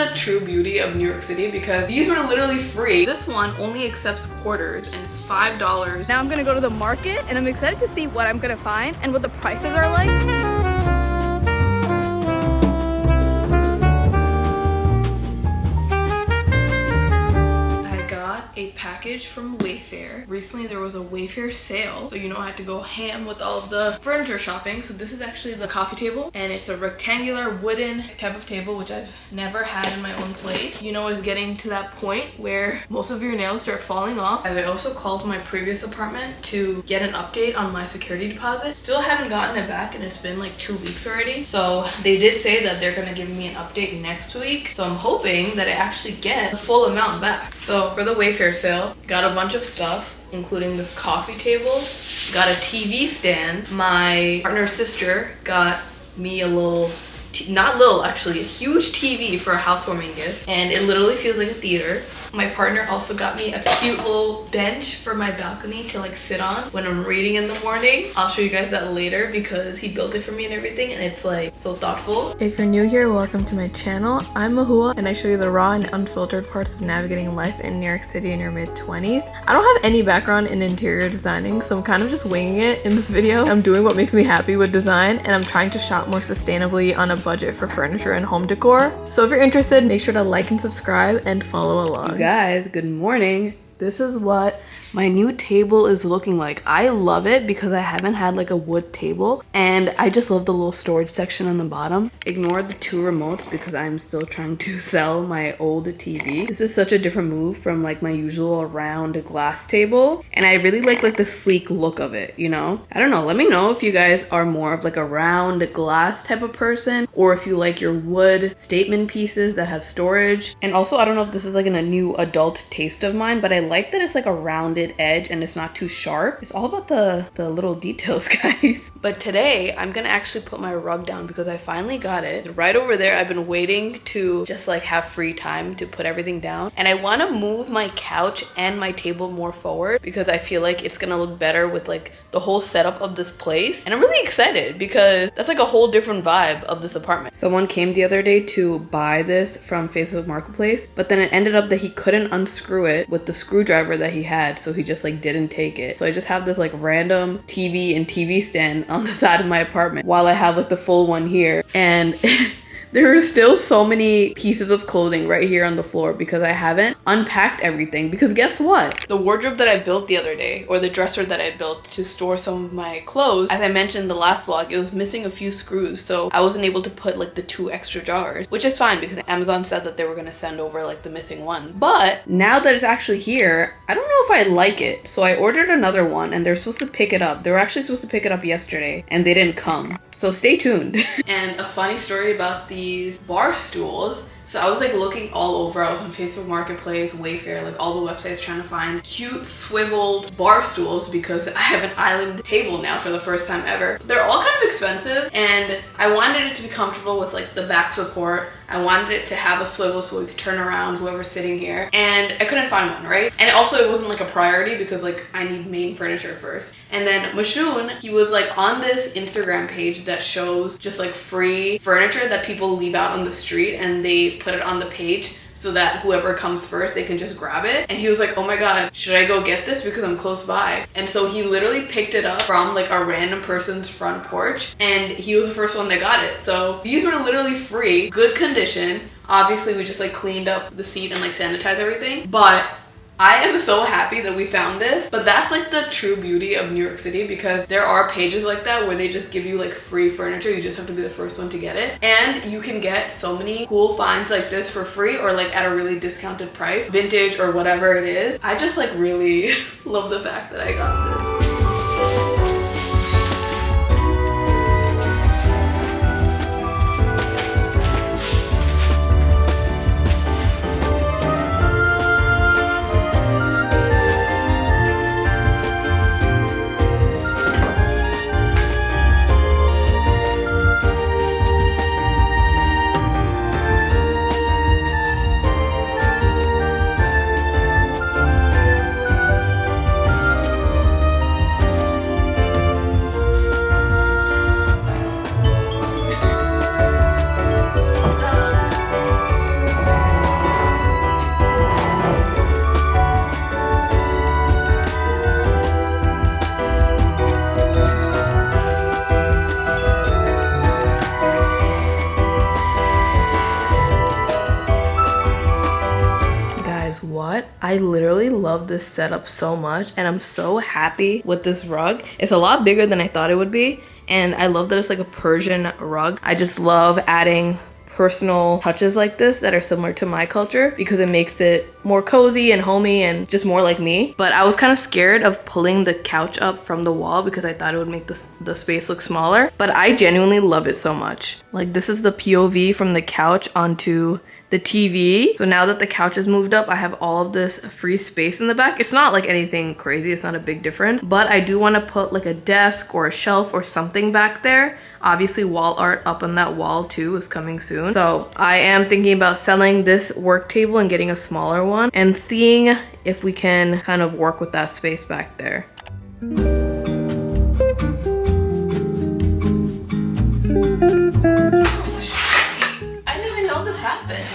the true beauty of New York City because these were literally free. This one only accepts quarters and it's $5. Now I'm gonna go to the market and I'm excited to see what I'm gonna find and what the prices are like. A package from Wayfair. Recently there was a Wayfair sale, so you know I had to go ham with all of the furniture shopping. So this is actually the coffee table, and it's a rectangular wooden type of table which I've never had in my own place. You know, it's getting to that point where most of your nails start falling off. I also called my previous apartment to get an update on my security deposit. Still haven't gotten it back, and it's been like 2 weeks already. So they did say that they're gonna give me an update next week, so I'm hoping that I actually get the full amount back. So for the Wayfair sale, got a bunch of stuff, including this coffee table, got a TV stand. My partner's sister got me a little, not little actually, a huge TV for a housewarming gift, and it literally feels like a theater. My partner also got me a cute little bench for my balcony to like sit on when I'm reading in the morning. I'll show you guys that later because he built it for me and everything, and it's like so thoughtful. If you're new here, welcome to my channel. I'm Mahua, and I show you the raw and unfiltered parts of navigating life in New York City in your mid-20s. I don't have any background in interior designing, so I'm kind of just winging it in this video. I'm doing what makes me happy with design, and I'm trying to shop more sustainably on a budget for furniture and home decor. So if you're interested, make sure to like and subscribe and follow along. Guys, good morning. This is what my new table is looking like. I love it because I haven't had like a wood table, and I just love the little storage section on the bottom. Ignore the 2 remotes because I'm still trying to sell my old TV. This is such a different move from like my usual round glass table, and I really like the sleek look of it, you know? I don't know, let me know if you guys are more of like a round glass type of person, or if you like your wood statement pieces that have storage. And also, I don't know if this is like a new adult taste of mine, but I like that it's like a rounded edge and it's not too sharp. It's all about the little details, guys. But today I'm gonna actually put my rug down because I finally got it. Right over there, I've been waiting to just like have free time to put everything down, and I want to move my couch and my table more forward because I feel like it's gonna look better with like the whole setup of this place. And I'm really excited because that's like a whole different vibe of this apartment. Someone came the other day to buy this from Facebook Marketplace, but then it ended up that he couldn't unscrew it with the screwdriver that he had, so he just like didn't take it. So I just have this like random TV and TV stand on the side of my apartment while I have like the full one here. And there are still so many pieces of clothing right here on the floor because I haven't unpacked everything. Because guess what? The wardrobe that I built the other day, or the dresser that I built to store some of my clothes, as I mentioned in the last vlog, it was missing a few screws, so I wasn't able to put like the 2 extra jars, which is fine because Amazon said that they were gonna send over like the missing one. But now that it's actually here, I don't know if I like it. So I ordered another one, and they're supposed to pick it up. They were actually supposed to pick it up yesterday, and they didn't come. So stay tuned. And a funny story about these bar stools. So I was like looking all over. I was on Facebook Marketplace, Wayfair, like all the websites trying to find cute swiveled bar stools because I have an island table now for the first time ever. They're all kind of expensive, and I wanted it to be comfortable with like the back support. I wanted it to have a swivel so we could turn around whoever's sitting here, and I couldn't find one, right? And also it wasn't like a priority because like I need main furniture first. And then Mashun, he was like on this Instagram page that shows just like free furniture that people leave out on the street, and they put it on the page so that whoever comes first, they can just grab it. And he was like, oh my god, should I go get this because I'm close by? And so he literally picked it up from like a random person's front porch, and he was the first one that got it. So these were literally free, good condition. Obviously we just like cleaned up the seat and like sanitized everything, but I am so happy that we found this. But that's like the true beauty of New York City, because there are pages like that where they just give you like free furniture. You just have to be the first one to get it. And you can get so many cool finds like this for free or like at a really discounted price, vintage or whatever it is. I just like really love the fact that I got this. what? I literally love this setup so much, and I'm so happy with this rug. It's a lot bigger than I thought it would be, and I love that it's like a Persian rug. I just love adding personal touches like this that are similar to my culture because it makes it more cozy and homey and just more like me. But I was kind of scared of pulling the couch up from the wall because I thought it would make the space look smaller, but I genuinely love it so much. Like, this is the POV from the couch onto the TV. So now that the couch is moved up, I have all of this free space in the back. It's not like anything crazy, it's not a big difference, but I do want to put like a desk or a shelf or something back there. Obviously wall art up on that wall too is coming soon. So I am thinking about selling this work table and getting a smaller one and seeing if we can kind of work with that space back there. This happened.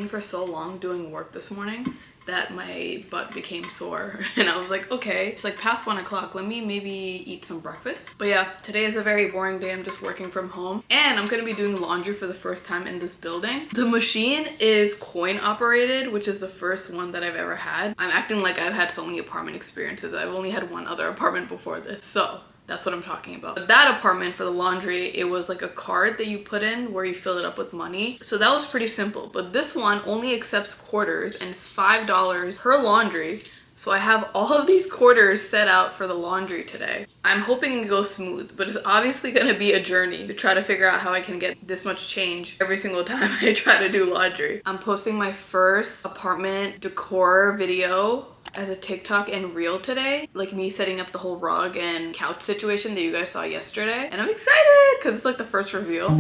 For so long doing work this morning that my butt became sore, and I was like, okay, it's like past 1 o'clock, let me maybe eat some breakfast. But yeah, today is a very boring day. I'm just working from home, and I'm gonna be doing laundry for the first time in this building. The machine is coin operated, which is the first one that I've ever had. I'm acting like I've had so many apartment experiences. I've only had one other apartment before this, so that's what I'm talking about. But that apartment for the laundry, it was like a card that you put in where you fill it up with money. So that was pretty simple. But this one only accepts quarters, and it's $5 per laundry. So I have all of these quarters set out for the laundry today. I'm hoping it goes smooth, but it's obviously gonna be a journey to try to figure out how I can get this much change every single time I try to do laundry. I'm posting my first apartment decor video as a TikTok and reel today, like me setting up the whole rug and couch situation that you guys saw yesterday, and I'm excited because it's like the first reveal.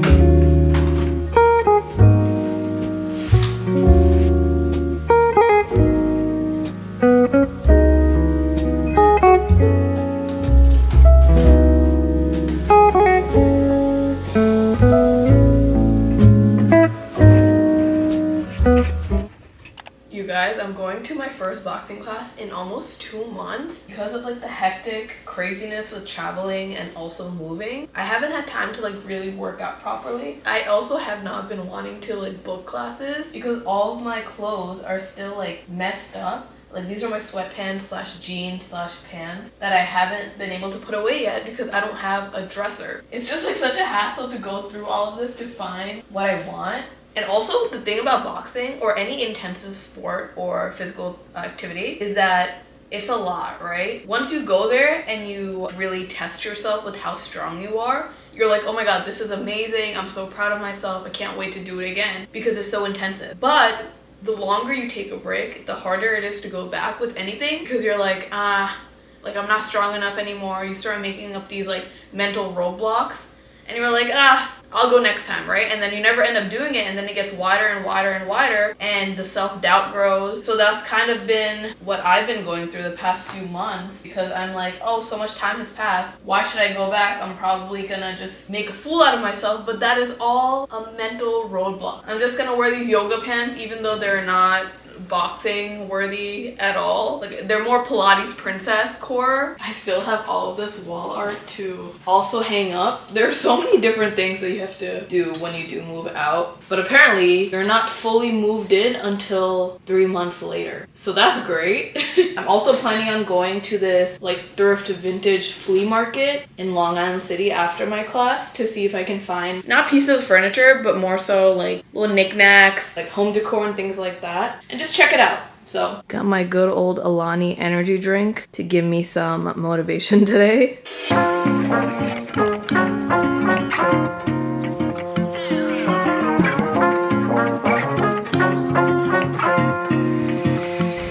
You guys, I'm going to my first boxing class in almost 2 months. Because of like the hectic craziness with traveling and also moving, I haven't had time to like really work out properly. I also have not been wanting to like book classes because all of my clothes are still like messed up. Like, these are my sweatpants slash jeans slash pants that I haven't been able to put away yet because I don't have a dresser. It's just like such a hassle to go through all of this to find what I want. And also, the thing about boxing or any intensive sport or physical activity is that it's a lot, right? Once you go there and you really test yourself with how strong you are, you're like, oh my god, this is amazing. I'm so proud of myself. I can't wait to do it again because it's so intensive. But the longer you take a break, the harder it is to go back with anything because you're like, like I'm not strong enough anymore. You start making up these like mental roadblocks. And you were like, I'll go next time, right? And then you never end up doing it, and then it gets wider and wider and wider, and the self-doubt grows. So that's kind of been what I've been going through the past few months because I'm like, oh, so much time has passed. Why should I go back? I'm probably gonna just make a fool out of myself, but that is all a mental roadblock. I'm just gonna wear these yoga pants even though they're not boxing worthy at all. Like, they're more Pilates princess core. I still have all of this wall art to also hang up. There are so many different things that you have to do when you do move out, but apparently you're not fully moved in until 3 months later, so that's great. I'm also planning on going to this like thrift vintage flea market in Long Island City after my class to see if I can find not pieces of furniture but more so like little knickknacks, like home decor and things like that, and just check it out. So got my good old Alani energy drink to give me some motivation today.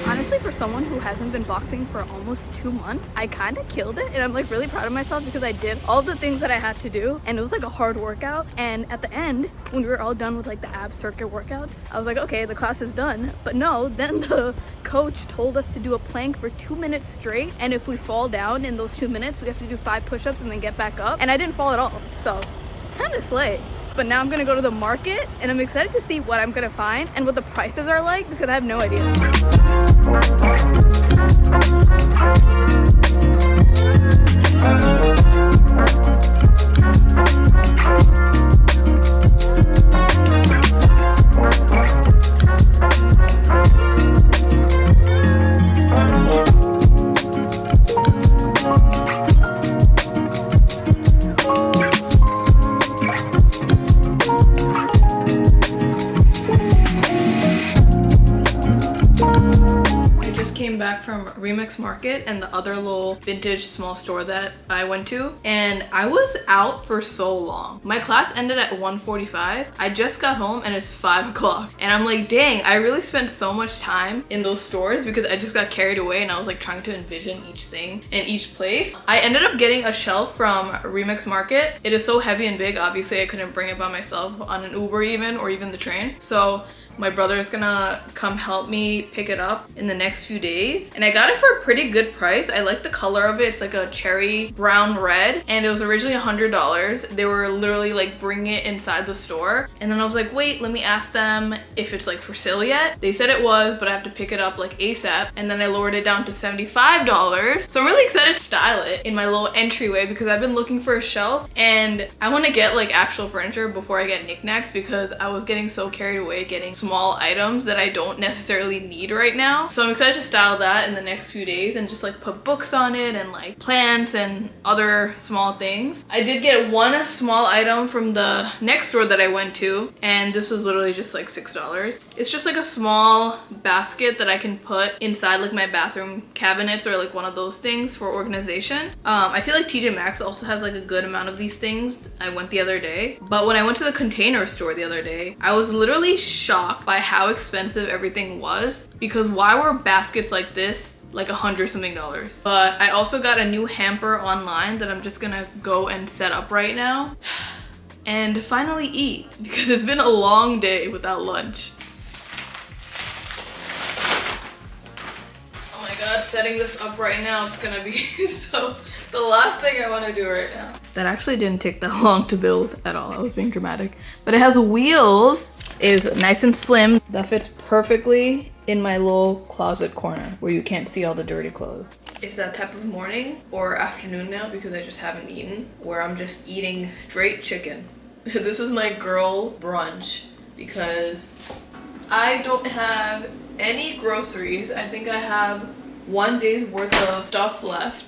Honestly, for for someone who hasn't been boxing for almost 2 months, I kind of killed it, and I'm like really proud of myself because I did all the things that I had to do, and it was like a hard workout. And at the end, when we were all done with like the ab circuit workouts, I was like, okay, the class is done. But no, then the coach told us to do a plank for 2 minutes straight, and if we fall down in those 2 minutes, we have to do 5 push-ups and then get back up. And I didn't fall at all, so kind of slay. But now I'm gonna go to the market, and I'm excited to see what I'm gonna find and what the prices are like because I have no idea. Back from Remix Market and the other little vintage small store that I went to, and I was out for so long. My class ended at 1:45. I just got home and it's 5 o'clock, and I'm like, dang, I really spent so much time in those stores because I just got carried away and I was like trying to envision each thing in each place. I ended up getting a shelf from Remix Market. It is so heavy and big, obviously I couldn't bring it by myself on an Uber or even the train, so my brother is gonna come help me pick it up in the next few days. And I got it for a pretty good price. I like the color of it. It's like a cherry brown red, and it was originally $100. They were literally like bringing it inside the store. And then I was like, wait, let me ask them if it's like for sale yet. They said it was, but I have to pick it up like ASAP. And then I lowered it down to $75. So I'm really excited to style it in my little entryway because I've been looking for a shelf and I want to get like actual furniture before I get knickknacks because I was getting so carried away getting small items that I don't necessarily need right now. So I'm excited to style that in the next few days and just like put books on it and like plants and other small things. I did get one small item from the next store that I went to, and this was literally just like $6. It's just like a small basket that I can put inside like my bathroom cabinets or like one of those things for organization. I feel like TJ Maxx also has like a good amount of these things. I went the other day, but when I went to the Container store the other day, I was literally shocked by how expensive everything was, because why were baskets like this like $100 something? But I also got a new hamper online that I'm just gonna go and set up right now and finally eat because it's been a long day without lunch. Oh my god, setting this up right now is gonna be so the last thing I want to do right now. That actually didn't take that long to build at all. I was being dramatic. But it has wheels, is nice and slim. That fits perfectly in my little closet corner where you can't see all the dirty clothes. It's that type of morning or afternoon now because I just haven't eaten, where I'm just eating straight chicken. This is my girl brunch because I don't have any groceries. I think I have 1 day's worth of stuff left.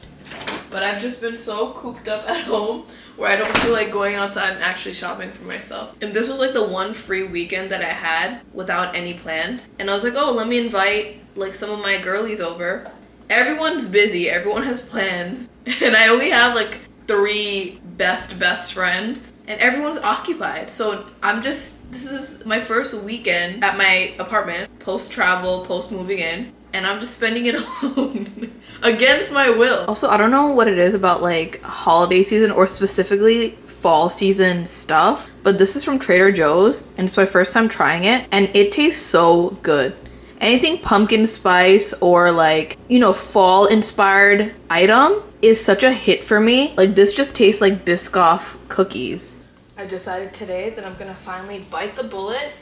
But I've just been so cooped up at home where I don't feel like going outside and actually shopping for myself. And this was like the one free weekend that I had without any plans. And I was like, oh, let me invite like some of my girlies over. Everyone's busy, everyone has plans. And I only have like 3 best friends and everyone's occupied. So this is my first weekend at my apartment, post-travel, post-moving in. And I'm just spending it alone against my will. Also, I don't know what it is about like holiday season or specifically fall season stuff, but this is from Trader Joe's and it's my first time trying it and it tastes so good. Anything pumpkin spice or like, you know, fall inspired item is such a hit for me. Like this just tastes like Biscoff cookies. I decided today that I'm gonna finally bite the bullet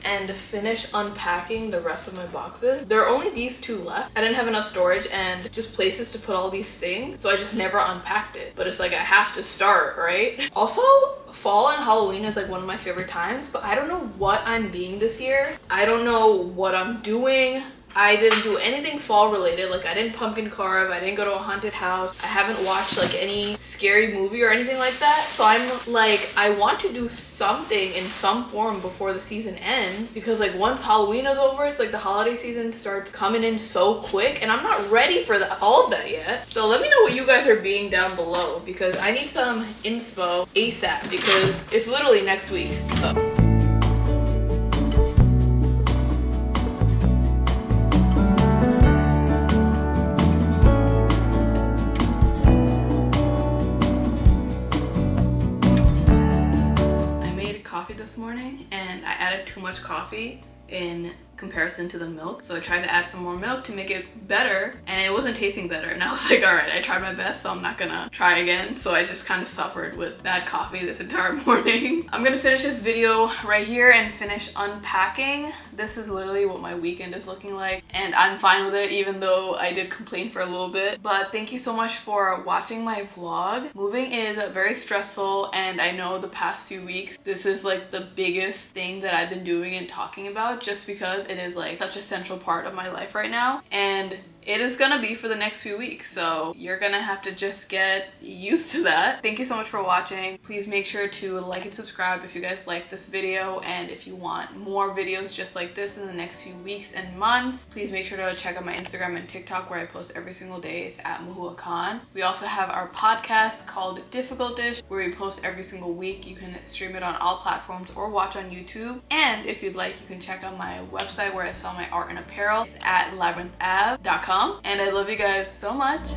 and finish unpacking the rest of my boxes. There are only these 2 left. I didn't have enough storage and just places to put all these things, so I just never unpacked it. But it's like I have to start, right? Also, fall and Halloween is like one of my favorite times, but I don't know what I'm being this year. I don't know what I'm doing. I didn't do anything fall related. Like I didn't pumpkin carve, I didn't go to a haunted house, I haven't watched like any scary movie or anything like that. So I'm like, I want to do something in some form before the season ends, because like once Halloween is over, it's like the holiday season starts coming in so quick and I'm not ready for all of that yet. So let me know what you guys are being down below because I need some inspo ASAP because it's literally next week. So. much coffee in comparison to the milk, so I tried to add some more milk to make it better, and it wasn't tasting better, and I was like, all right, I tried my best, so I'm not gonna try again. So I just kind of suffered with bad coffee this entire morning. I'm gonna finish this video right here and finish unpacking. This is literally what my weekend is looking like, and I'm fine with it, even though I did complain for a little bit. But thank you so much for watching my vlog. Moving is very stressful, and I know the past few weeks this is like the biggest thing that I've been doing and talking about, just because it is like such a central part of my life right now, and it is gonna be for the next few weeks, so you're gonna have to just get used to that. Thank you so much for watching. Please make sure to like and subscribe if you guys like this video, and if you want more videos just like this in the next few weeks and months, please make sure to check out my Instagram and TikTok, where I post every single day. It's at Mahua Khan. We also have our podcast called Difficult Dish, where we post every single week. You can stream it on all platforms or watch on YouTube, and if you'd like, you can check out my website where I sell my art and apparel. It's at labyrinthab.com. And I love you guys so much.